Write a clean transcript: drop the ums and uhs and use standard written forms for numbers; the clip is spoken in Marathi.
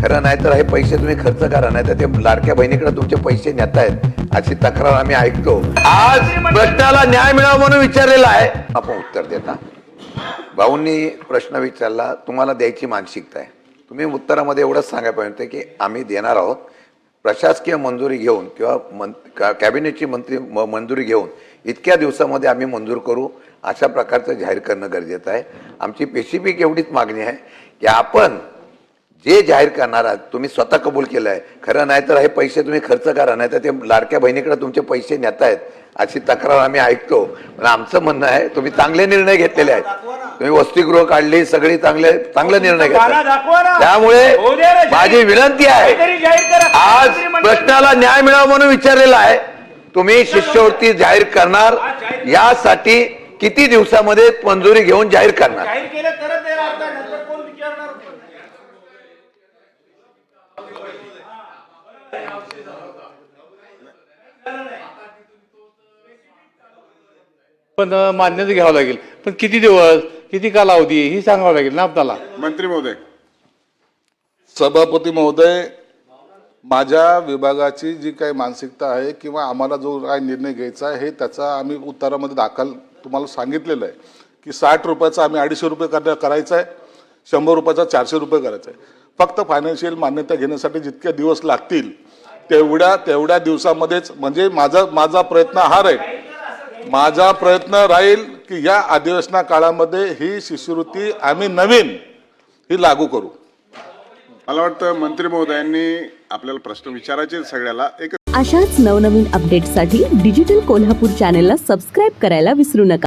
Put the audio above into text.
खरं नाही तर हे पैसे तुम्ही खर्च करा, नाही तर ते लाडक्या बहिणीकडे तुमचे पैसे नेतायत अशी तक्रार आम्ही ऐकतो। आज प्रश्नाला न्याय मिळावा म्हणून विचारलेला आहे, आपण उत्तर देता। भाऊंनी प्रश्न विचारला, तुम्हाला द्यायची मानसिकता आहे, तुम्ही उत्तरामध्ये एवढंच सांगायला पाहिजे की आम्ही देणार आहोत, प्रशासकीय मंजुरी घेऊन किंवा कॅबिनेटची मंजुरी घेऊन इतक्या दिवसामध्ये आम्ही मंजूर करू अशा प्रकारचं जाहीर करणं गरजेचं आहे। आमची स्पेसिफिक एवढीच मागणी आहे की आपण जे जाहीर करणार आहात तुम्ही स्वतः कबूल केलं आहे, खरं नाही तर हे पैसे तुम्ही खर्च करा, नाही तर ते लाडक्या बहिणीकडे तुमचे पैसे नेतायत अशी तक्रार आम्ही ऐकतो। पण आमचं म्हणणं आहे तुम्ही चांगले निर्णय घेतलेले आहेत, तुम्ही वसतिगृह काढली, सगळी चांगले निर्णय घेतले। त्यामुळे माझी विनंती आहे, आज प्रश्नाला न्याय मिळावा म्हणून विचारलेला आहे, तुम्ही शिष्यवृत्ती जाहीर करणार, यासाठी किती दिवसामध्ये मंजुरी घेऊन जाहीर करणार? पण मान्यता घ्यावं लागेल, पण किती दिवस, किती कालावधी ही सांगावं लागेल ना आपल्याला। मंत्री महोदय, सभापती महोदय, माझ्या विभागाची जी काही मानसिकता आहे किंवा आम्हाला जो काही निर्णय घ्यायचा आहे हे त्याचा आम्ही उत्तरामध्ये दाखल तुम्हाला सांगितलेलं आहे की 60 रुपयाचा आम्ही 250 रुपये करायचा आहे, 100 रुपयाचा 400 रुपये करायचा आहे। फक्त फायनान्शियल मान्यता घेण्यासाठी जितके दिवस लागतील तेवढ्या दिवसामध्येच, म्हणजे माझा प्रयत्न हा राहील, माझा प्रयत्न राहील की या अधिवेशना काळामध्ये ही शिष्यवृत्ती आम्ही नवीन ही लागू करू। मला वाटतं मंत्री महोदयांनी आपल्याला प्रश्न विचारायचे सगळ्याला। एक अशाच नवनवीन अपडेट्ससाठी डिजिटल कोल्हापूर चॅनेलला सबस्क्राईब करायला विसरू नका।